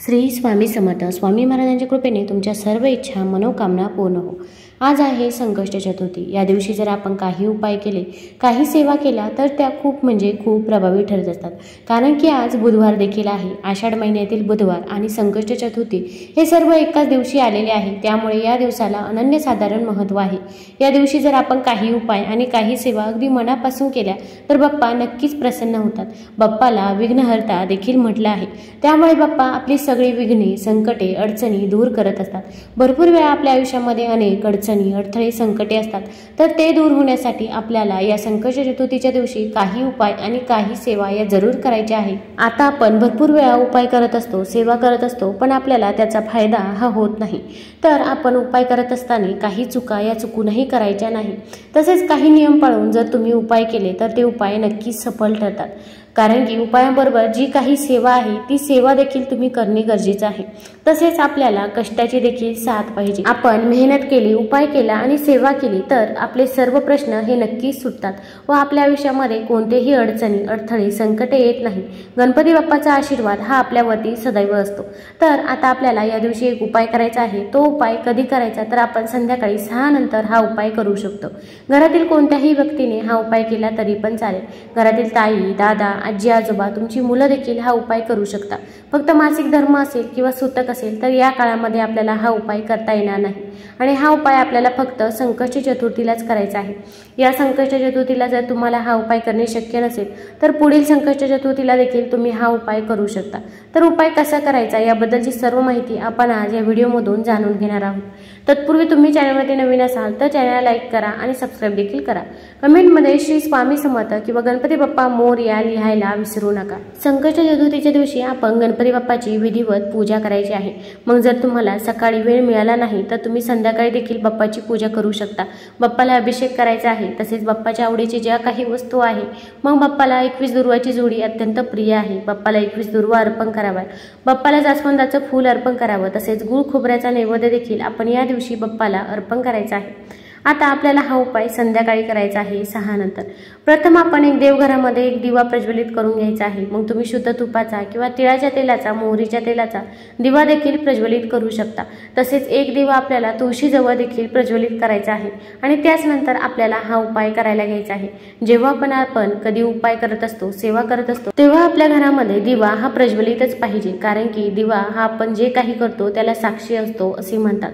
श्री स्वामी समर्थ. स्वामी महाराजांच्या कृपेने तुमच्या सर्व इच्छा मनोकामना पूर्ण हो. आज आहे संकष्ट चतुर्थी. या दिवशी जर आपण काही उपाय केले, काही सेवा केल्या तर त्या खूप प्रभावी ठरत असतात. कारण की आज बुधवार देखील आहे. आषाढ महिन्यातील बुधवार आणि संकष्ट चतुर्थी हे सर्व एकाच दिवशी आलेले आहे. त्यामुळे या दिवसाला अनन्यसाधारण महत्त्व आहे. या दिवशी जर आपण काही उपाय आणि काही सेवा अगदी मनापासून केल्या तर बाप्पा नक्कीच प्रसन्न होतात. बाप्पाला विघ्नहर्ता देखील म्हटलं आहे. त्यामुळे बाप्पा आपली सगळी विघ्ने, संकटे, अडचणी दूर करत असतात. भरपूर वेळा आपल्या आयुष्यामध्ये अनेक अडचणी, अडथळे, संकटे असतात. तर ते दूर होण्यासाठी आपल्याला या संकष्ट चतुर्थीच्या दिवशी काही उपाय आणि काही सेवा या जरूर करायच्या आहे. आता आपण भरपूर वेळा उपाय करत असतो, सेवा करत असतो, पण आपल्याला त्याचा फायदा हा होत नाही. तर आपण उपाय करत असताना काही चुका या चुकूनही करायच्या नाही. तसेच काही नियम पाळून जर तुम्ही उपाय केले तर ते उपाय नक्कीच सफल ठरतात. कारण की उपायाबरोबर जी काही सेवा आहे ती सेवा देखील तुम्ही करणे गरजेचं आहे. तसेच आपल्याला कष्टाची देखील साथ पाहिजे. आपण मेहनत केली, उपाय केला आणि सेवा केली तर आपले सर्व प्रश्न हे नक्कीच सुटतात व आपल्या आयुष्यामध्ये कोणतेही अडचणी, अडथळे, संकटे येत नाही. गणपती बाप्पाचा आशीर्वाद हा आपल्यावरती सदैव असतो. तर आता आपल्याला या दिवशी एक उपाय करायचा आहे. तो उपाय कधी करायचा तर आपण संध्याकाळी 6 नंतर हा उपाय करू शकतो. घरातील कोणत्याही व्यक्तीने हा उपाय केला तरी पण चालेल. घरातील ताई, दादा, आजी, आजोबा, तुमची मुलं देखील हा उपाय करू शकता. फक्त मासिक धर्म असेल किंवा सुतक असेल तर या काळामध्ये आपल्याला हा उपाय करता येणार नाही. आणि हा उपाय आपल्याला फक्त संकष्ट चतुर्थीलाच करायचा आहे. या संकष्ट चतुर्थीला जर तुम्हाला हा उपाय करणे शक्य नसेल तर पुढील संकष्ट चतुर्थीला देखील तुम्ही हा उपाय करू शकता. तर उपाय कसा करायचा याबद्दलची सर्व माहिती आपण आज या व्हिडिओमधून जाणून घेणार आहोत. तत्पूर्वी तुम्ही चॅनलमध्ये नवीन असाल तर चॅनलला लाईक करा आणि सबस्क्राईब देखील करा. कमेंटमध्ये श्री स्वामी समर्थ किंवा गणपती बाप्पा मोरया लिहायला विसरू नका. संकष्ट चतुर्थीच्या दिवशी आपण गणपती बाप्पाची विधिवत पूजा करायची आहे. मग जर तुम्हाला सकाळी वेळ मिळाला नाही तर तुम्ही संध्याकाळी देखील बाप्पाची पूजा करू शकता. बाप्पाला अभिषेक करायचा आहे. तसेच बाप्पाच्या आवडीची ज्या काही वस्तू आहे, मग बाप्पाला 21 दुर्वाची जोडी अत्यंत प्रिय आहे. बाप्पाला 21 दुर्वा अर्पण करावा. बाप्पाला जास्वंदाचं फूल अर्पण करावं. तसेच गुळ खोबऱ्याचा नैवेद्य देखील आपण या दिवशी बाप्पाला अर्पण करायचा आहे. आता आपल्याला हा उपाय संध्याकाळी करायचा आहे 6 नंतर. प्रथम आपण एक देवघरामध्ये एक दिवा प्रज्वलित करून घ्यायचा आहे. मग तुम्ही शुद्ध तुपाचा किंवा तिळाच्या तेलाचा, मोहरीच्या तेलाचा दिवा देखील प्रज्वलित करू शकता. तसेच एक दिवा आपल्याला तुळशीजवळ देखील प्रज्वलित करायचा आहे. आणि त्याच नंतर आपल्याला हा उपाय करायला घ्यायचा आहे. जेव्हा पण आपण कधी उपाय करत असतो, सेवा करत असतो, तेव्हा आपल्या घरामध्ये दिवा हा प्रज्वलितच पाहिजे. कारण की दिवा हा आपण जे काही करतो त्याला साक्षी असतो असे म्हणतात.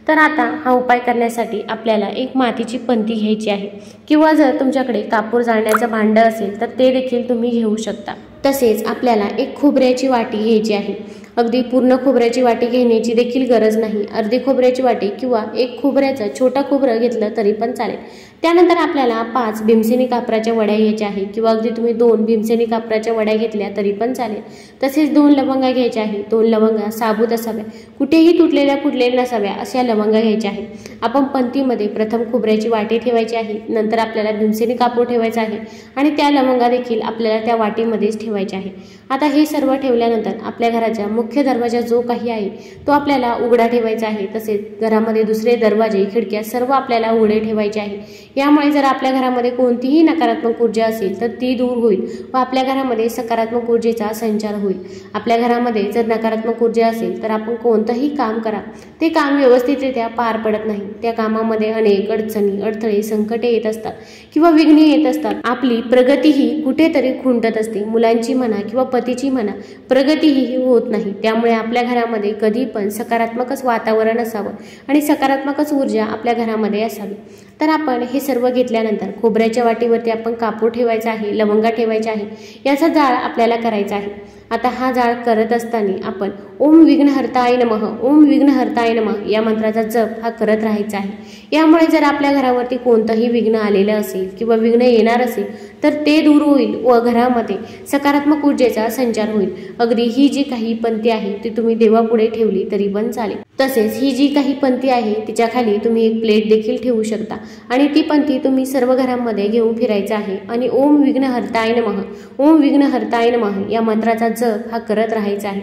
तर आता हा उपाय करण्यासाठी आपल्याला एक मातीची पंती घ्यायची आहे. किंवा जर तुमच्याकडे कापूर जाळण्याचं भांडं असेल तर ते देखील तुम्ही घेऊ शकता. तसेच आपल्याला एक खोबऱ्याची वाटी घ्यायची आहे. अगदी पूर्ण खोबऱ्याची वाटी घेण्याची देखील गरज नाही. अर्धी खोबऱ्याची वाटी किंवा एक खोबऱ्याचं छोटं खोबरं घेतलं तरी पण चालेल. त्यानंतर आपल्याला 5 भीमसेनी कापराच्या वड्या घ्यायच्या आहे. किंवा अगदी तुम्ही 2 भीमसेनी कापराच्या वड्या घेतल्या तरी पण चालेल. तसेच 2 लवंगा घ्यायच्या आहे. 2 लवंगा साबूत असाव्या, कुठेही तुटलेल्या फुटलेल्या नसाव्या अशा लवंगा घ्यायच्या आहे. आपण पंतीमध्ये प्रथम खोबऱ्याची वाटी ठेवायची आहे. नंतर आपल्याला भीमसेनी कापूर ठेवायचा आहे आणि त्या लवंगा देखील आपल्याला त्या वाटीमध्येच ठेवायच्या आहे. आता हे सर्व ठेवल्यानंतर आपल्या घराच्या मुख्य दरवाजा जो काही आहे तो आपल्याला उघडा ठेवायचा आहे. तसेच घरामध्ये दुसरे दरवाजे, खिडक्या सर्व आपल्याला उघडे ठेवायचे आहे. यामुळे जर आपल्या घरामध्ये कोणतीही नकारात्मक ऊर्जा असेल तर ती दूर होईल व आपल्या घरामध्ये सकारात्मक ऊर्जेचा संचार होईल. आपल्या घरामध्ये जर नकारात्मक ऊर्जा असेल तर आपण कोणतंही काम करा, ते काम व्यवस्थितरित्या पार पडत नाही. त्या कामामध्ये अनेक अडचणी, अडथळे, संकटे येत असतात किंवा विघ्ने येत असतात. आपली प्रगतीही कुठेतरी खुंटत असते. मुलांची म्हणा किंवा पतीची म्हणा, प्रगतीही होत नाही. त्यामुळे आपल्या घरामध्ये कधी पण सकारात्मकच वातावरण असावं आणि सकारात्मकच ऊर्जा आपल्या घरामध्ये असावी. तर आपण हे सर्व घेतल्यानंतर खोबऱ्याच्या वाटीवरती आपण कापूर ठेवायचा आहे, लवंगा ठेवायचा आहे. याचा जाळ आपल्याला करायचा आहे. आता हा जाळ करत असताना आपण ओम विघ्नहर्ताय नमः, ओम विघ्नहर्ताय नमः या मंत्राचा जप हा करत राहायचा आहे. यामुळे जर आपल्या घरावरती कोणतंही विघ्न आलेलं असेल किंवा विघ्न येणार असेल तर ते दूर होईल व घरामध्ये सकारात्मक ऊर्जेचा संचार होईल. अगदी ही जी काही पंथी आहे ती तुम्ही देवापुढे ठेवली तरी पण चालेल. तसेच ही जी काही पंथी आहे तिच्या खाली तुम्ही एक प्लेट देखील ठेवू शकता आणि ती पंथी तुम्ही सर्व घरांमध्ये घेऊन फिरायचं आहे आणि ओम विघ्नहर्ताय नमः, ओम विघ्नहर्ताय नमः या मंत्राचा जप हा करत राहायचा आहे.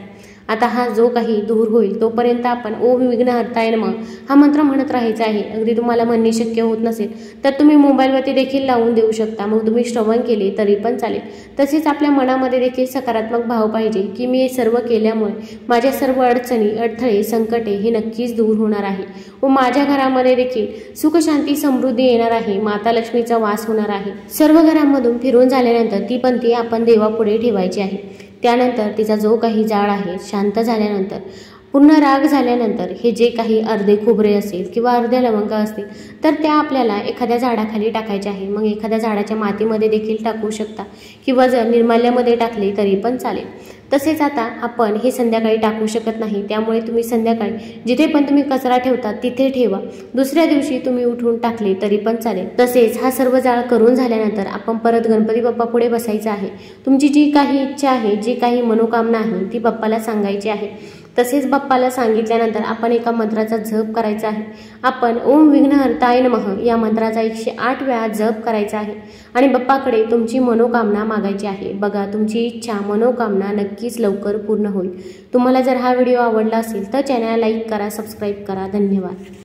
आता हा जो काही दूर होईल तोपर्यंत आपण ओम विघ्नहर्ताय नमः हा मंत्र म्हणत राहायचा आहे. अगदी तुम्हाला म्हणणे शक्य होत नसेल तर तुम्ही मोबाईलवरती देखील लावून देऊ शकता, मग तुम्ही श्रवण केले तरी पण चालेल. तसेच आपल्या मनामध्ये देखील सकारात्मक भाव पाहिजे की मी हे सर्व केल्यामुळे माझ्या सर्व अडचणी, अडथळे, संकटे हे नक्कीच दूर होणार आहे व माझ्या घरामध्ये देखील सुख, शांती, समृद्धी येणार आहे. माता लक्ष्मीचा वास होणार आहे. सर्व घरांमधून फिरून झाल्यानंतर ती पंथी आपण देवापुढे ठेवायची आहे. त्यानंतर तिचा जो काही जाळ आहे शांत झाल्यानंतर, पूर्ण राग झाल्यानंतर हे जे काही अर्धे खोबरे असेल किंवा अर्ध्या लवंगा असतील तर त्या आपल्याला एखाद्या झाडाखाली टाकायच्या आहे. मग एखाद्या झाडाच्या मातीमध्ये देखील टाकू शकता किंवा जर निर्माल्यामध्ये टाकले तरी पण चालेल. तसेच आता आपण हे संध्याकाळी टाकू शकत नाही, त्यामुळे तुम्ही संध्याकाळी जिथे पण तुम्ही कचरा ठेवता तिथे ठेवा. दुसऱ्या दिवशी तुम्ही उठून टाकले तरी पण चालेल. तसेच हा सर्व जाळ करून झाल्यानंतर आपण परत गणपती बाप्पा पुढे बसायचं आहे. तुमची जी काही इच्छा आहे, जी काही मनोकामना आहे ती बाप्पाला सांगायची आहे. तसेच बाप्पाला सांगितल्यानंतर आपण एका मंत्राचा जप करायचा आहे. आपण ओम विघ्नहर्ताय नमः या मंत्राचा 108 वेळा जप करायचा आहे आणि बाप्पाकडे तुमची मनोकामना मागायची आहे. बघा, तुमची इच्छा, मनोकामना नक्कीच लवकर पूर्ण होईल. तुम्हाला जर हा व्हिडिओ आवडला असेल तर चॅनलला लाईक करा, सबस्क्राईब करा. धन्यवाद.